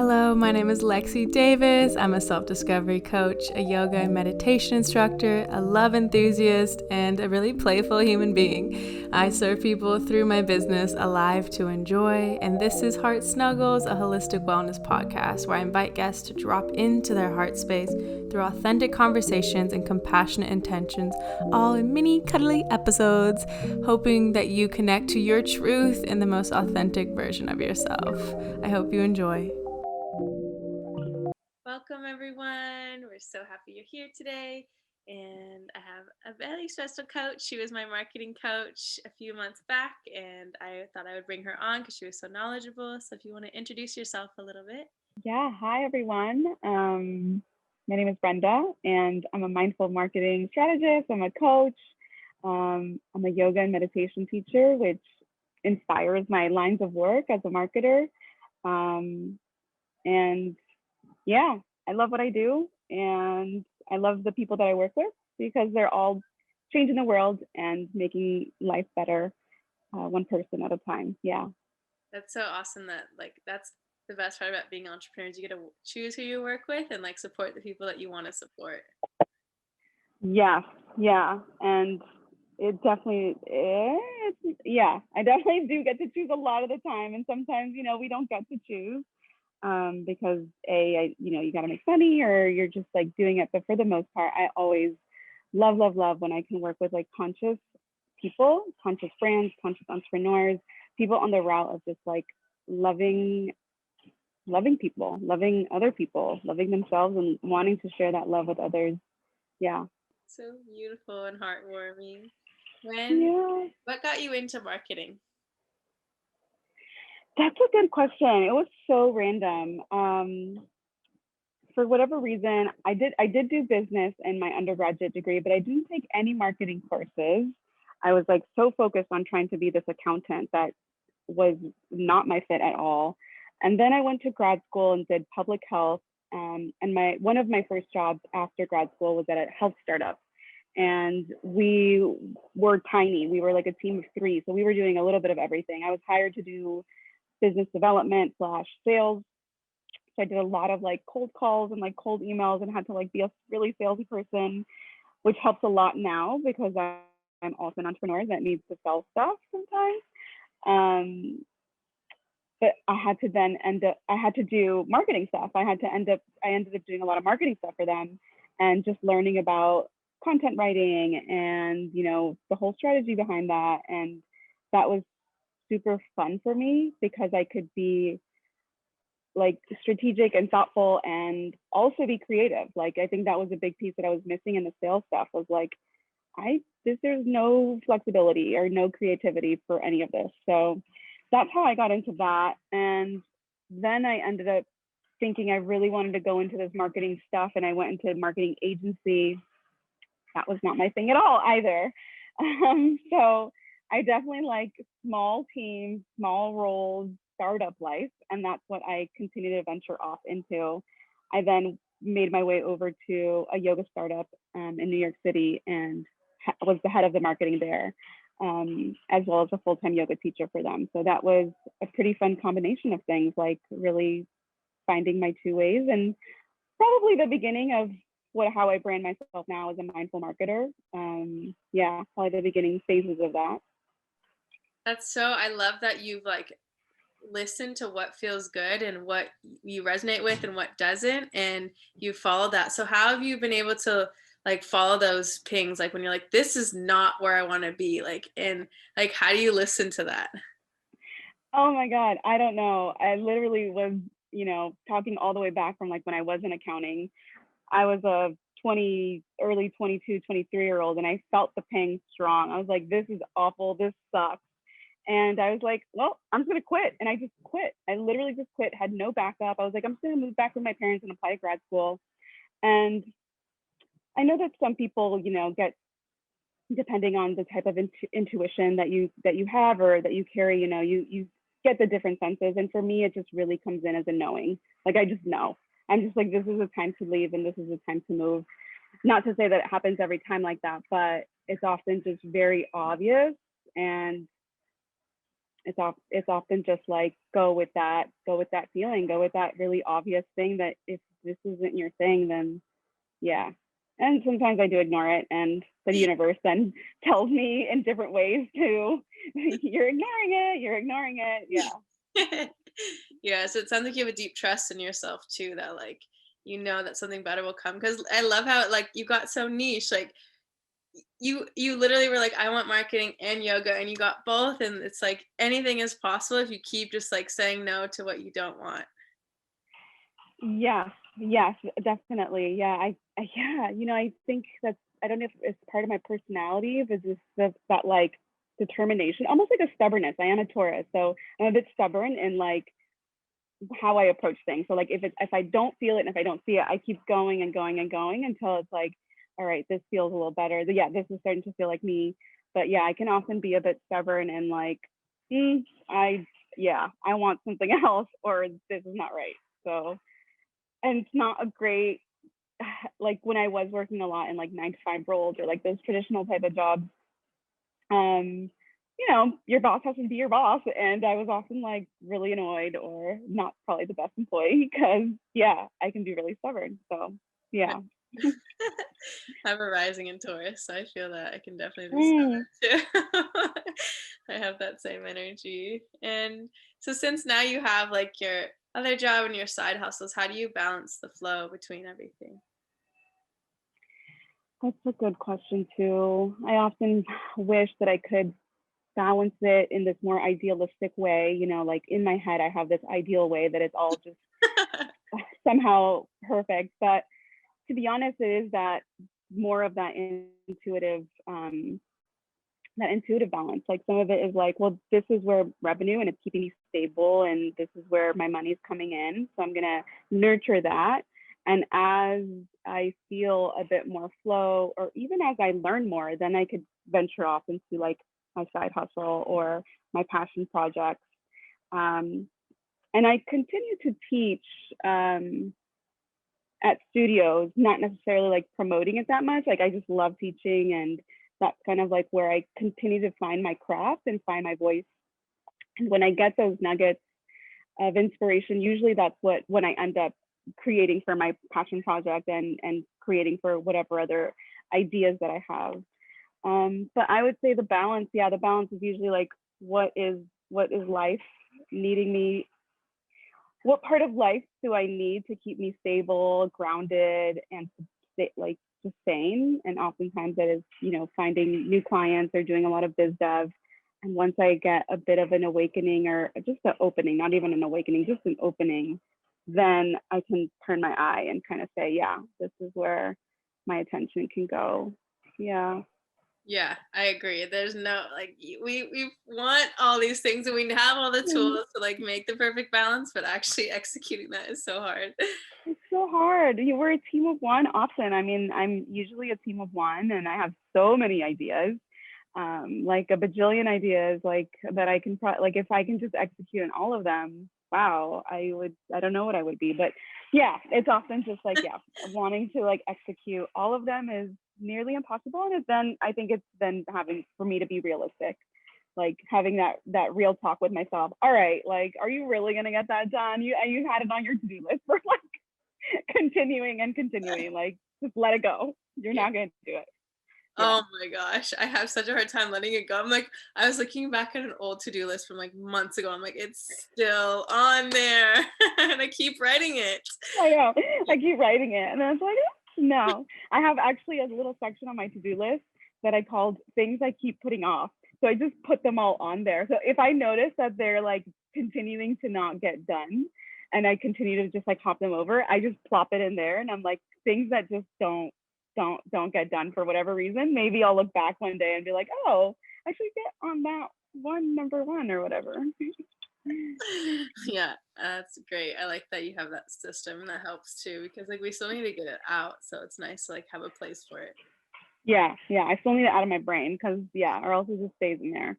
Hello, my name is Lexi Davis. I'm a self-discovery coach, a yoga and meditation instructor, a love enthusiast, and a really playful human being. I serve people through my business, Alive to Enjoy, and this is Heart Snuggles, a holistic wellness podcast where I invite guests to drop into their heart space through authentic conversations and compassionate intentions, all in mini cuddly episodes, hoping that you connect to your truth in the most authentic version of yourself. I hope you enjoy. Welcome, everyone. We're so happy you're here today. And I have a very special coach. She was my marketing coach a few months back, and I thought I would bring her on because she was so knowledgeable. So if you want to introduce yourself a little bit. Yeah, hi everyone. My name is Brenda, and I'm a mindful marketing strategist. I'm a coach. I'm a yoga and meditation teacher, which inspires my lines of work as a marketer. And yeah, I love what I do, and I love the people that I work with because they're all changing the world and making life better, one person at a time. Yeah. That's so awesome that's the best part about being entrepreneurs. You get to choose who you work with and support the people that you want to support. Yes, yeah, and it definitely I definitely do get to choose a lot of the time, and sometimes we don't get to choose because you got to make money or you're just like doing it. But for the most part, I always love when I can work with like conscious people, conscious brands, conscious entrepreneurs, people on the route of just like loving people, loving other people, loving themselves, and wanting to share that love with others. Yeah. So beautiful and heartwarming. Yeah, What got you into marketing? that's a good question. It was so random. For whatever reason, I did do business in my undergraduate degree, but I didn't take any marketing courses. I was like so focused on trying to be this accountant that was not my fit at all. And then I went to grad school and did public health. And my one of my first jobs after grad school was at a health startup. And we were tiny. We were like a team of three. So we were doing a little bit of everything. I was hired to do business development slash sales. So I did a lot of like cold calls and like cold emails and had to like be a really salesy person, which helps a lot now because I'm also an entrepreneur that needs to sell stuff sometimes. Um, but I had to do marketing stuff. I ended up doing a lot of marketing stuff for them and just learning about content writing and, the whole strategy behind that. And that was super fun for me because I could be like strategic and thoughtful and also be creative. Like I think that was a big piece that I was missing in the sales stuff was like there's no flexibility or no creativity for any of this. So that's how I got into that. And then I ended up thinking I really wanted to go into this marketing stuff, and I went into marketing agency. That was not my thing at all either. So I definitely like small teams, small roles, startup life, and that's what I continue to venture off into. I then made my way over to a yoga startup in New York City and was the head of the marketing there, as well as a full-time yoga teacher for them. So that was a pretty fun combination of things, like really finding my two ways, and probably the beginning of how I brand myself now as a mindful marketer. Yeah, probably the beginning phases of that. I love that you've listened to what feels good and what you resonate with and what doesn't, and you follow that. So how have you been able to follow those pings, like when you're like, this is not where I want to be, and how do you listen to that? Oh my God, I don't know. I literally was, talking all the way back from like when I was in accounting. I was a early 22, 23-year-old, and I felt the ping strong. I was like, this is awful. This sucks. And I was like, well, I'm just going to quit. And I just quit. I literally just quit, had no backup. I was like, I'm just going to move back with my parents and apply to grad school. And I know that some people, get, depending on the type of intuition that you have or that you carry, you get the different senses. And for me, it just really comes in as a knowing. Like I just know. I'm just like, this is a time to leave and this is a time to move. Not to say that it happens every time like that, but it's often just very obvious. And it's often just like go with that feeling, go with that really obvious thing that if this isn't your thing, then yeah. And sometimes I do ignore it, and the universe then tells me in different ways to you're ignoring it. Yeah. Yeah, so it sounds like you have a deep trust in yourself too, that like you know that something better will come. Because I love how like you got so niche. Like you literally were like, I want marketing and yoga, and you got both, and it's like anything is possible if you keep just like saying no to what you don't want. Yeah, yes, definitely. Yeah, yeah, I think that's, I don't know if it's part of my personality, but just that like determination, almost like a stubbornness. I am a Taurus, so I'm a bit stubborn in like how I approach things. So like if I don't feel it and if I don't see it, I keep going and going and going until it's like, all right, this feels a little better. Yeah, this is starting to feel like me. But yeah, I can often be a bit stubborn and like, I I want something else, or this is not right. So, and it's not a great, like when I was working a lot in like 9 to 5 roles or like those traditional type of jobs, um, your boss has to be your boss. And I was often like really annoyed or not probably the best employee because, yeah, I can be really stubborn. So, yeah. I have a rising in Taurus, so I feel that I can definitely be Mm. stubborn too. I have that same energy. And so since now you have like your other job and your side hustles, how do you balance the flow between everything? That's a good question, too. I often wish that I could balance it in this more idealistic way. Like in my head, I have this ideal way that it's all just somehow perfect. But to be honest, it is that more of intuitive that intuitive balance. Like some of it is like, well, this is where revenue and it's keeping me stable, and this is where my money's coming in. So I'm gonna nurture that. And as I feel a bit more flow, or even as I learn more, then I could venture off into like my side hustle or my passion projects. Um, and I continue to teach at studios, not necessarily like promoting it that much. Like I just love teaching, and that's kind of like where I continue to find my craft and find my voice. And when I get those nuggets of inspiration, usually that's when I end up creating for my passion project and creating for whatever other ideas that I have. But I would say the balance, the balance is usually like what is life needing me, what part of life do I need to keep me stable, grounded, and like just sane? And oftentimes that is, finding new clients or doing a lot of biz dev. And once I get a bit of an awakening or just an opening, not even an awakening, just an opening, then I can turn my eye and kind of say, yeah, this is where my attention can go. Yeah. Yeah, I agree. There's no like we want all these things and we have all the tools to like make the perfect balance, but actually executing that is so hard. It's so hard. We're a team of one often. I mean, I'm usually a team of one and I have so many ideas, like a bajillion ideas, like that I can, like if I can just execute on all of them, wow, I don't know what I would be. But yeah, it's often just like, yeah, wanting to like execute all of them is nearly impossible. And then I think it's then having for me to be realistic, like having that real talk with myself. All right, like, are you really gonna get that done? You had it on your to-do list for like continuing and continuing. Like, just let it go. You're Yeah. not gonna do it. Yeah. Oh my gosh, I have such a hard time letting it go. I'm like, I was looking back at an old to-do list from like months ago. I'm like, it's still on there, and I keep writing it. I know. I keep writing it, and I was like, no. I have actually a little section on my to-do list that I called things I keep putting off. So I just put them all on there. So if I notice that they're like continuing to not get done, and I continue to just like hop them over, I just plop it in there, and I'm like, things that just don't get done for whatever reason. Maybe I'll look back one day and be like, oh, I should get on that one, number one, or whatever. Yeah, that's great. I like that you have that system. That helps too because like we still need to get it out, so it's nice to like have a place for it. Yeah, I still need it out of my brain because yeah, or else it just stays in there.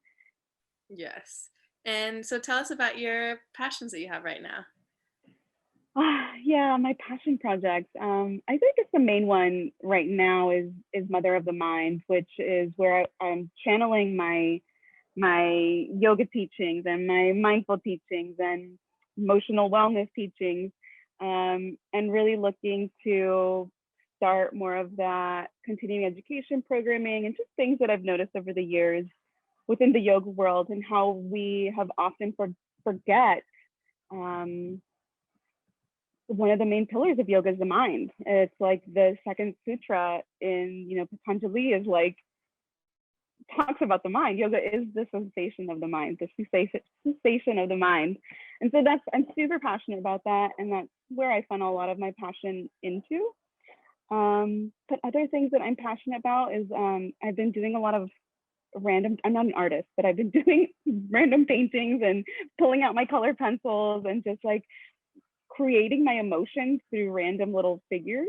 Yes. And so tell us about your passions that you have right now. Yeah, my passion projects. I think it's the main one right now is Mother of the Mind, which is where I'm channeling my my yoga teachings and my mindful teachings and emotional wellness teachings, and really looking to start more of that continuing education programming and just things that I've noticed over the years within the yoga world and how we have often forget one of the main pillars of yoga is the mind. It's like the second sutra in, Patanjali is like, talks about the mind. Yoga is the sensation of the mind, the cessation of the mind. And so I'm super passionate about that. And that's where I funnel a lot of my passion into. But other things that I'm passionate about is I've been doing a lot of I'm not an artist, but I've been doing random paintings and pulling out my color pencils and just like creating my emotions through random little figures,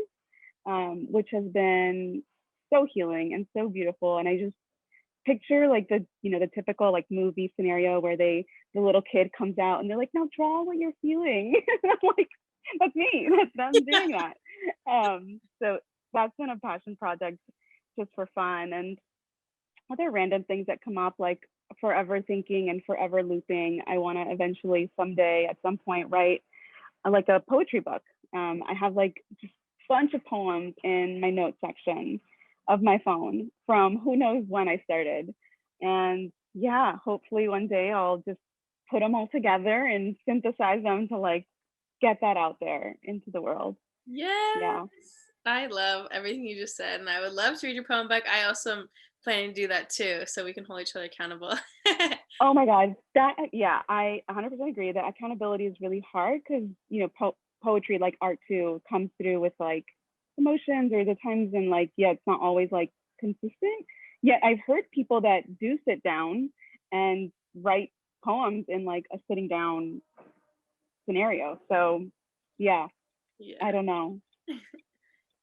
which has been so healing and so beautiful. And I just picture like the typical like movie scenario where the little kid comes out and they're like, now draw what you're feeling. And I'm like, that's me. I'm doing that. So that's been a passion project just for fun. And other random things that come up, like forever thinking and forever looping. I want to eventually someday at some point write like a poetry book. I have like just a bunch of poems in my notes section of my phone from who knows when I started. And yeah, hopefully one day I'll just put them all together and synthesize them to like get that out there into the world. Yes. Yeah. I love everything you just said, and I would love to read your poem book. I also am planning to do that too, so we can hold each other accountable. Oh my God, I 100% agree that accountability is really hard because, poetry, like art too, comes through with like emotions or the times and like, it's not always like consistent. Yet I've heard people that do sit down and write poems in like a sitting down scenario. So yeah, I don't know.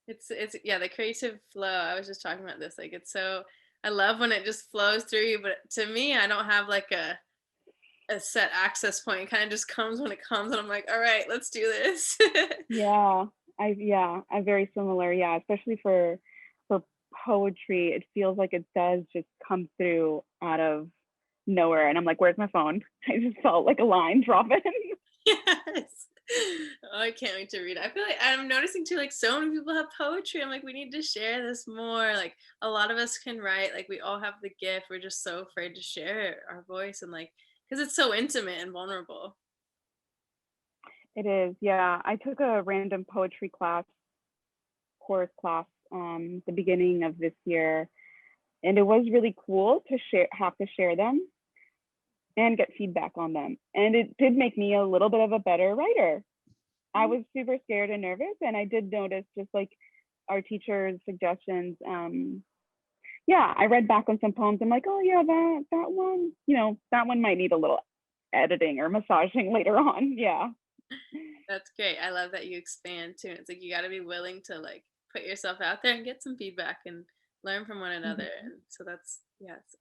It's the creative flow. I was just talking about this. Like it's so I love when it just flows through you, but to me, I don't have like a set access point. It kind of just comes when it comes, and I'm like, all right, let's do this. I'm very similar. Yeah, especially for poetry, it feels like it does just come through out of nowhere. And I'm like, where's my phone? I just felt like a line drop in. Yes. Oh, I can't wait to read it. I feel like I'm noticing too, like so many people have poetry. I'm like, we need to share this more. Like a lot of us can write, like we all have the gift. We're just so afraid to share our voice and like, because it's so intimate and vulnerable. It is, yeah. I took a random poetry course class, the beginning of this year, and it was really cool to have to share them and get feedback on them. And it did make me a little bit of a better writer. I was super scared and nervous, and I did notice just like our teacher's suggestions. I read back on some poems. I'm like, oh yeah, that one, that one might need a little editing or massaging later on. Yeah. That's great. I love that you expand too. It's like you got to be willing to like put yourself out there and get some feedback and learn from one another. Mm-hmm. And so that's it's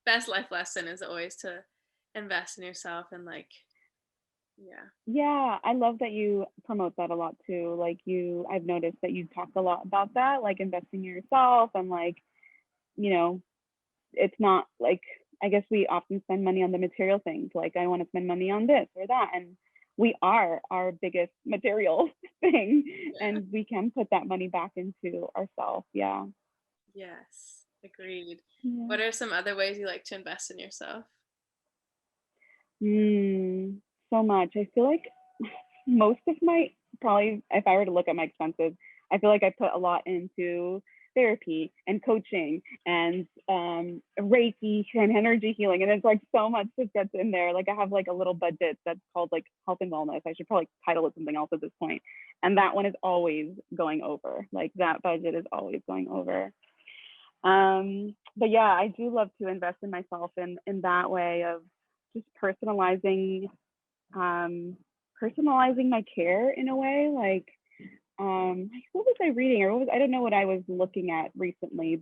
best life lesson is always to invest in yourself and like Yeah, I love that you promote that a lot too. Like I've noticed that you talk a lot about that, like investing in yourself and like, it's not like, I guess we often spend money on the material things. Like I want to spend money on this or that. And we are our biggest material thing. And we can put that money back into ourselves. Yeah. Yes, agreed. Yeah. What are some other ways you like to invest in yourself? So much. I feel like most of probably if I were to look at my expenses, I feel like I put a lot into therapy and coaching and Reiki and energy healing. And it's like so much that gets in there. Like I have like a little budget that's called like health and wellness. I should probably title it something else at this point. And that one is always going over. Like that budget is always going over. But yeah, I do love to invest in myself in that way of just personalizing my care in a way. Like what was I reading, or I don't know what I was looking at recently,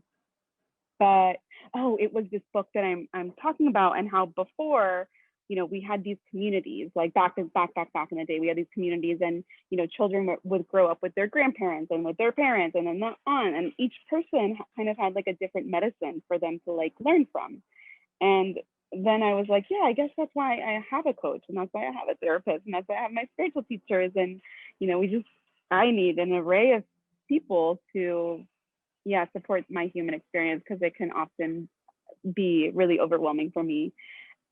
but it was this book that I'm talking about, and how before, we had these communities, like back in the day, we had these communities, and children would grow up with their grandparents and with their parents, and then that on, and each person kind of had like a different medicine for them to like learn from. And then I was like, yeah, I guess that's why I have a coach, and that's why I have a therapist, and that's why I have my spiritual teachers. And, I need an array of people to, yeah, support my human experience, because it can often be really overwhelming for me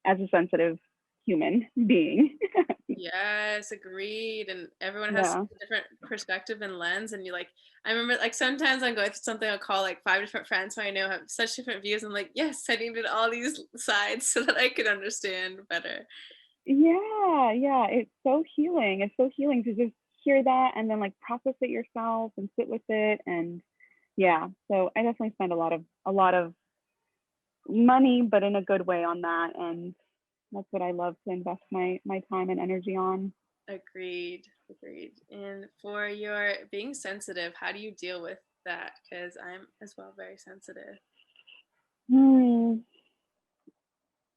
as a sensitive human being. Yes, agreed. And everyone has Yeah. a different perspective and lens. And I remember like sometimes I'm going through something, I'll call like 5 different friends who I know have such different views. I'm like, yes, I needed all these sides so that I could understand better. Yeah, yeah, it's so healing. It's so healing to just hear that and then like process it yourself and sit with it. And yeah, so I definitely spend a lot of money, but in a good way, on that. And that's what I love to invest my time and energy on. Agreed. Agreed. And for your being sensitive, how do you deal with that? Because I'm as well very sensitive. Hmm.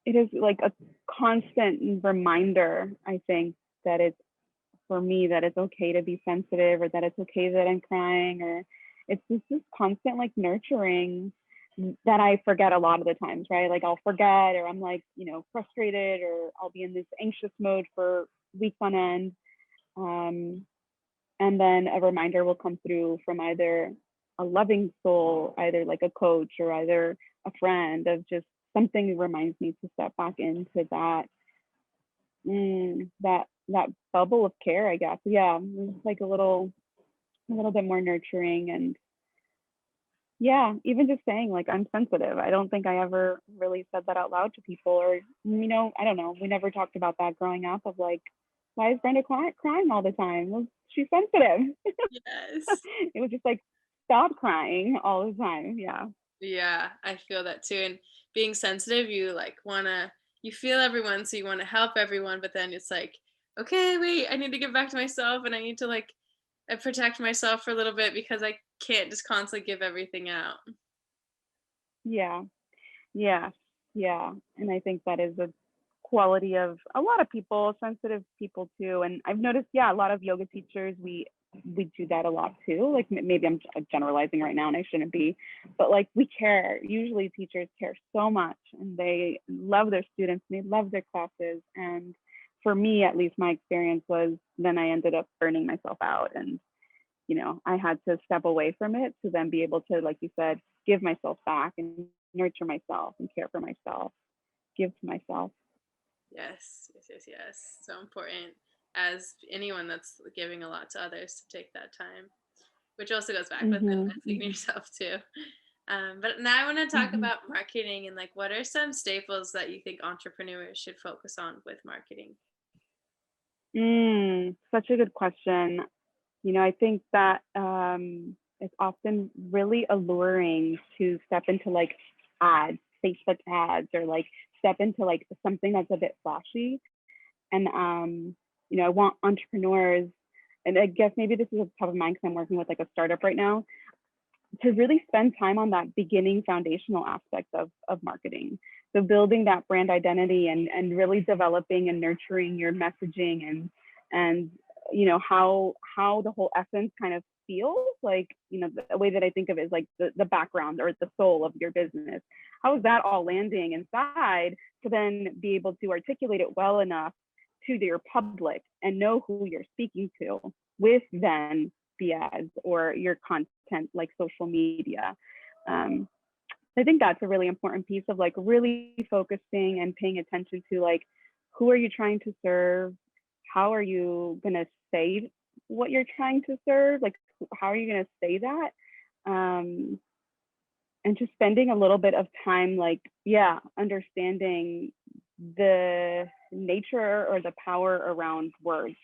It is like a constant reminder, I think, that it's, for me, that it's okay to be sensitive, or that it's okay that I'm crying, or it's just this constant like nurturing that I forget a lot of the times, right? Like I'll forget, or I'm like, frustrated, or I'll be in this anxious mode for weeks on end. Um, and then a reminder will come through from either a loving soul, either like a coach, or either a friend, of just something reminds me to step back into that bubble of care, I guess. Yeah, it's like a little bit more nurturing. And yeah, even just saying like I'm sensitive. I don't think I ever really said that out loud to people, or I don't know. We never talked about that growing up, of like, why is Brenda crying all the time? Well, she's sensitive. Yes. It was just like, stop crying all the time. Yeah. Yeah, I feel that too. And being sensitive, you feel everyone, so you want to help everyone, but then it's like, okay, wait, I need to get back to myself and I need to protect myself for a little bit because I can't just constantly give everything out. Yeah. Yeah. Yeah. And I think that is a quality of a lot of people, sensitive people too. And I've noticed, yeah, a lot of yoga teachers, we do that a lot too. Like maybe I'm generalizing right now and I shouldn't be, but like we care. Usually teachers care so much, and they love their students, and they love their classes. And for me, at least, my experience was, then I ended up burning myself out, and I had to step away from it to then be able to, like you said, give myself back and nurture myself and care for myself, give to myself. Yes, yes, yes, yes. So important as anyone that's giving a lot to others to take that time, which also goes back with Mm-hmm, investing in mm-hmm, yourself too. But now I want to talk mm-hmm. about marketing and like what are some staples that you think entrepreneurs should focus on with marketing? Such a good question. I think that it's often really alluring to step into like ads, Facebook ads, or like step into like something that's a bit flashy. And I want entrepreneurs, and I guess maybe this is top of mind because I'm working with like a startup right now, to really spend time on that beginning foundational aspect of marketing. So building that brand identity, and really developing and nurturing your messaging, and how the whole essence kind of feels like. The way that I think of it is like the background, or the soul of your business. How is that all landing inside to then be able to articulate it well enough to your public and know who you're speaking to, with then the ads or your content like social media. um, I think that's a really important piece of like really focusing and paying attention to like, who are you trying to serve? How are you going to say what you're trying to serve? Like, how are you going to say that? um, and just spending a little bit of time, like, yeah, understanding the nature or the power around words,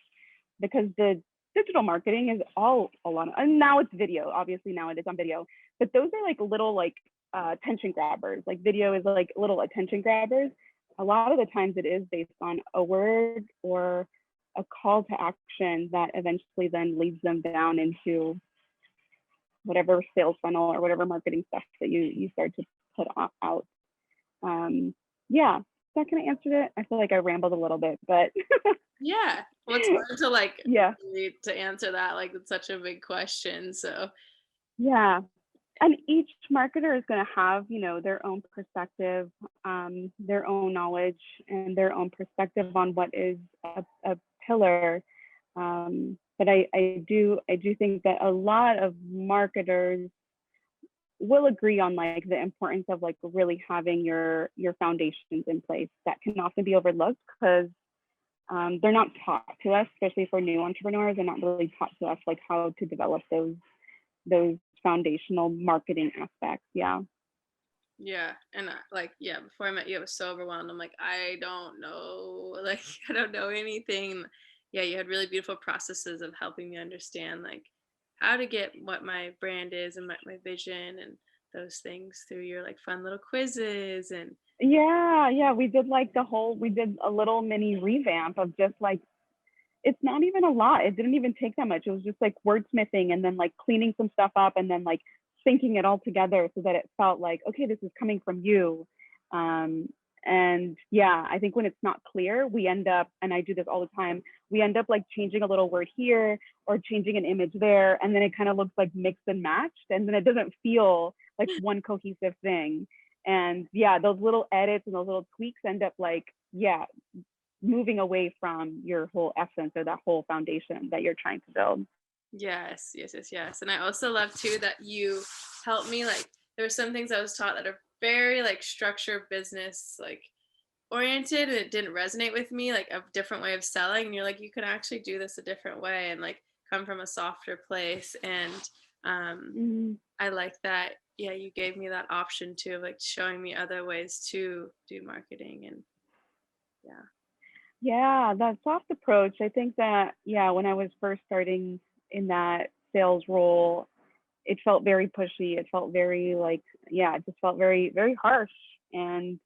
because the digital marketing is all a lot of, and now it's video, obviously now it is on video, but those are like little like attention grabbers. Like video is like little attention grabbers. A lot of the times it is based on a word or a call to action that eventually then leads them down into whatever sales funnel or whatever marketing stuff that you start to put out. Yeah, is that kind of answered it? I feel like I rambled a little bit, but Yeah. Well, it's hard to yeah, really to answer that. Like it's such a big question. So yeah. And each marketer is going to have, their own perspective, their own knowledge, and their own perspective on what is a pillar. But I do think that a lot of marketers will agree on like the importance of like really having your foundations in place. That can often be overlooked because they're not taught to us, especially for new entrepreneurs. They're not really taught to us like how to develop those foundational marketing aspects. Yeah. Yeah, and like, yeah, before I met you, I was so overwhelmed. I'm like, I don't know, like, I don't know anything. Yeah, you had really beautiful processes of helping me understand like how to get what my brand is and my vision and those things through your like fun little quizzes and Yeah, we did a little mini revamp of just like, it's not even a lot. It didn't even take that much. It was just like wordsmithing and then like cleaning some stuff up and then like syncing it all together so that it felt like, okay, this is coming from you. Um, and yeah, I think when it's not clear, we end up, and I do this all the time, we end up like changing a little word here or changing an image there. And then it kind of looks like mixed and matched. And then it doesn't feel like one cohesive thing. And yeah, those little edits and those little tweaks end up like, yeah, moving away from your whole essence or that whole foundation that you're trying to build. yes, yes, yes, yes. And I also love too that you helped me like there were some things I was taught that are very like structure business like oriented and it didn't resonate with me like a different way of selling and you're like you can actually do this a different way and like come from a softer place and um Mm-hmm. I like that yeah you gave me that option too of like showing me other ways to do marketing and yeah. Yeah, that soft approach. I think that, yeah, when I was first starting in that sales role, it felt very pushy. It felt very like, yeah, it just felt very, very harsh. And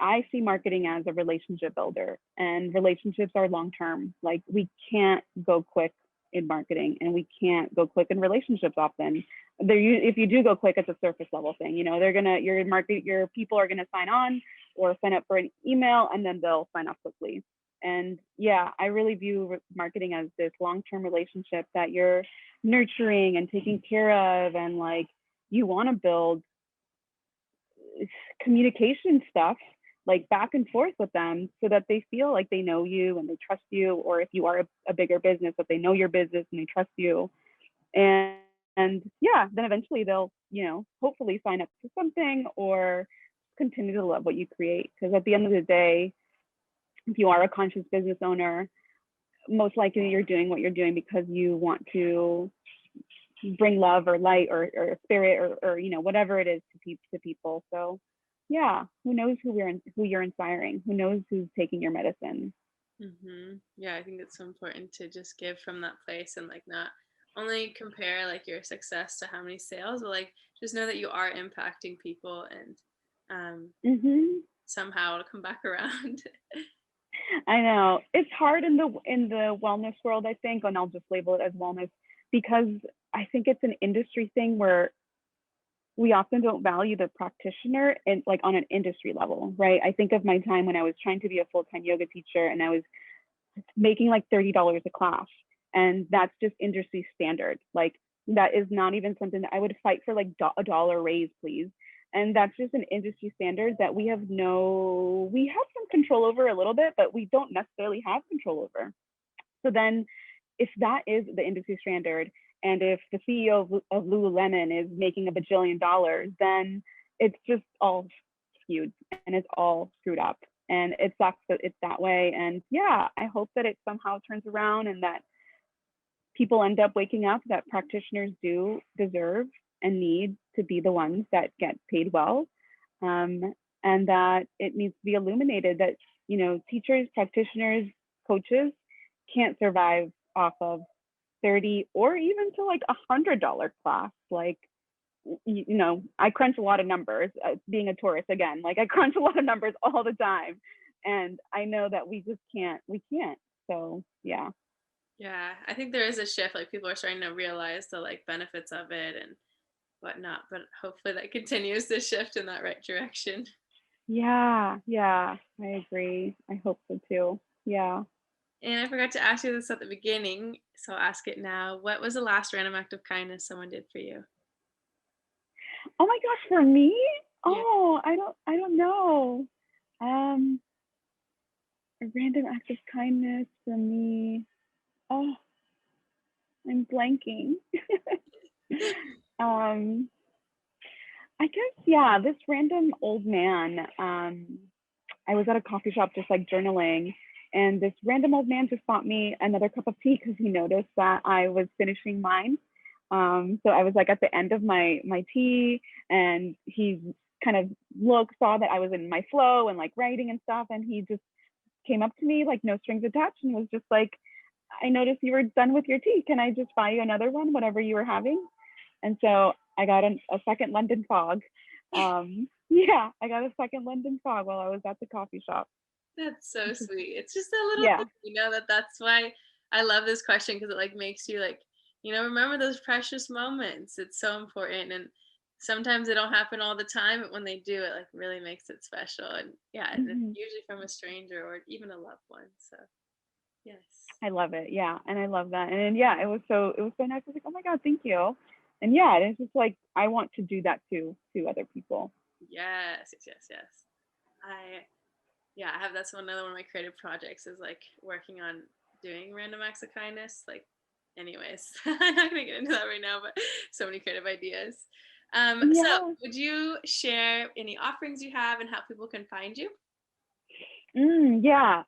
I see marketing as a relationship builder, and relationships are long term. Like, we can't go quick in marketing, and we can't go quick in relationships often. If you do go quick, it's a surface level thing. Your people are gonna sign on or sign up for an email, and then they'll sign off quickly. And yeah, I really view marketing as this long term relationship that you're nurturing and taking care of, and like you want to build communication stuff like back and forth with them so that they feel like they know you and they trust you, or if you are a bigger business, that they know your business and they trust you. And yeah, then eventually they'll, hopefully sign up for something or continue to love what you create, because at the end of the day, if you are a conscious business owner, most likely you're doing what you're doing because you want to bring love or light or spirit or whatever it is to people. So yeah, who knows who you're inspiring? Who knows who's taking your medicine? Yeah, I think it's so important to just give from that place and like not only compare like your success to how many sales, but like just know that you are impacting people and um Hmm. somehow it'll come back around. I know it's hard in the wellness world, I think, and I'll just label it as wellness because I think it's an industry thing where we often don't value the practitioner and like on an industry level, right? I think of my time when I was trying to be a full-time yoga teacher and I was making like $30 a class. And that's just industry standard. Like, that is not even something that I would fight for, like a dollar raise, please. And that's just an industry standard that we have some control over a little bit, but we don't necessarily have control over. So then if that is the industry standard, and if the CEO of Lululemon is making a bajillion dollars, then it's just all skewed and it's all screwed up. And it sucks that it's that way. And yeah, I hope that it somehow turns around and that people end up waking up that practitioners do deserve and need to be the ones that get paid well. Um, and that it needs to be illuminated that, teachers, practitioners, coaches can't survive off of 30 or even to like $100 class. Like, I crunch a lot of numbers, being a tourist again, like I crunch a lot of numbers all the time. And I know that we can't. So yeah. Yeah, I think there is a shift like people are starting to realize the like benefits of it and whatnot, but hopefully that continues to shift in that right direction. Yeah, I agree. I hope so too. Yeah. And I forgot to ask you this at the beginning, so I'll ask it now. What was the last random act of kindness someone did for you? Oh my gosh, for me? Yeah. Oh, I don't know. Um, a random act of kindness for me. Oh, I'm blanking. um, I guess, yeah, this random old man. I was at a coffee shop just like journaling, and this random old man just bought me another cup of tea because he noticed that I was finishing mine. So I was like at the end of my tea, and he kind of saw that I was in my flow and like writing and stuff, and he just came up to me like no strings attached and was just like, I noticed you were done with your tea. Can I just buy you another one, whatever you were having? And so I got a second London fog. Yeah, I got a second London fog while I was at the coffee shop. That's so sweet. It's just a little Yeah. thing, that's why I love this question, because it like makes you like, remember those precious moments. It's so important. And sometimes they don't happen all the time, but when they do, it like really makes it special. And yeah, and it's Mhm. usually from a stranger or even a loved one. So yes. I love it. Yeah. And I love that. And yeah, it was so nice. I was like, oh my God, thank you. And yeah, it's just like I want to do that too to other people. Yes, yes, yes, yes. I Yeah, I have that's another one of my creative projects is like working on doing random acts of kindness. Like, anyways, I'm not gonna get into that right now, but so many creative ideas. So Yeah. would you share any offerings you have and how people can find you? Yeah.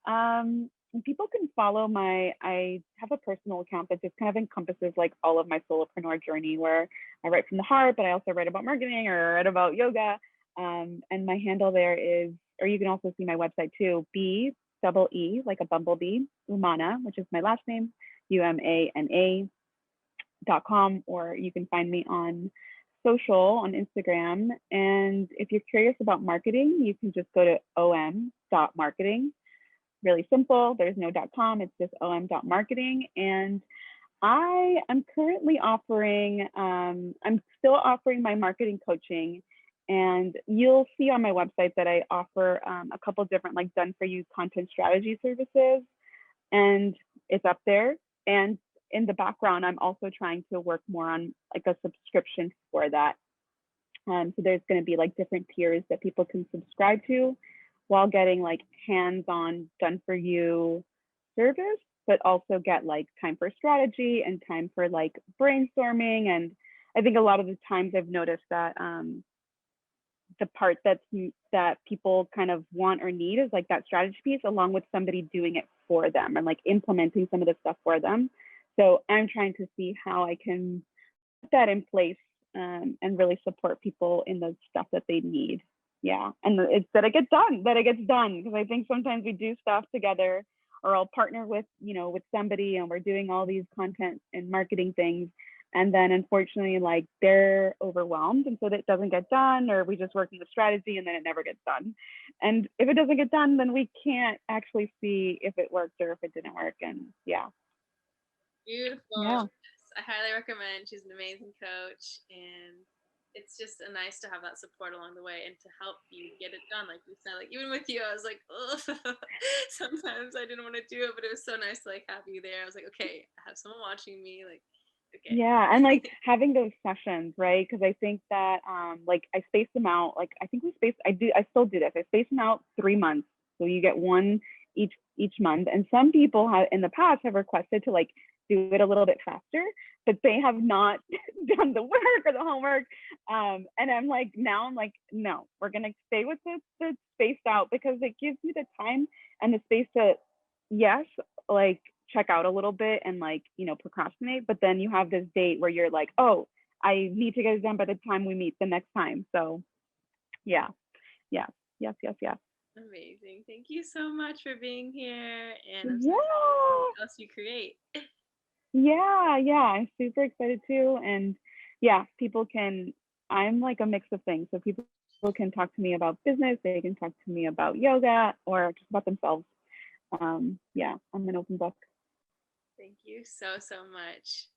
People can follow I have a personal account that just kind of encompasses like all of my solopreneur journey where I write from the heart, but I also write about marketing or write about yoga. And my handle there is, or you can also see my website too, B like a bumblebee, Umana, which is my last name, UMANA.com, or you can find me on social on Instagram. And if you're curious about marketing, you can just go to om.marketing. Really simple. There's no .com. It's just om.marketing. And I am currently offering, I'm still offering my marketing coaching. And you'll see on my website that I offer a couple different like done for you content strategy services, and it's up there. And in the background, I'm also trying to work more on like a subscription for that. So there's going to be like different tiers that people can subscribe to while getting like hands-on done for you service, but also get like time for strategy and time for like brainstorming. And I think a lot of the times I've noticed that the part that people kind of want or need is like that strategy piece along with somebody doing it for them and like implementing some of the stuff for them. So I'm trying to see how I can put that in place, and really support people in the stuff that they need. Yeah, and it's that it gets done, because I think sometimes we do stuff together, or I'll partner with with somebody, and we're doing all these content and marketing things, and then unfortunately like they're overwhelmed, and so that doesn't get done, or we just work on the strategy and then it never gets done. And if it doesn't get done, then we can't actually see if it worked or if it didn't work. And yeah. Beautiful. Yeah. Yes, I highly recommend. She's an amazing coach, and it's just nice to have that support along the way and to help you get it done. Like you said, like even with you, I was like, oh, sometimes I didn't want to do it, but it was so nice to like have you there. I was like, okay, I have someone watching me. Like, okay. Yeah, and like having those sessions, right? Because I think that like I space them out. Like I think I still do this. I space them out 3 months. So you get one each month. And some people have in the past have requested to like do it a little bit faster, but they have not done the work or the homework. And I'm like, no, we're gonna stay with the spaced out because it gives you the time and the space to, yes, like check out a little bit and like procrastinate, but then you have this date where you're like, oh, I need to get it done by the time we meet the next time. So yeah. Yeah. Yes, yes, yes. Amazing. Thank you so much for being here. And I'm so excited to see Yeah. what else you create. Yeah, I'm super excited too. And yeah, I'm like a mix of things, so people can talk to me about business, they can talk to me about yoga or just about themselves. Yeah, I'm an open book. Thank you so, so much.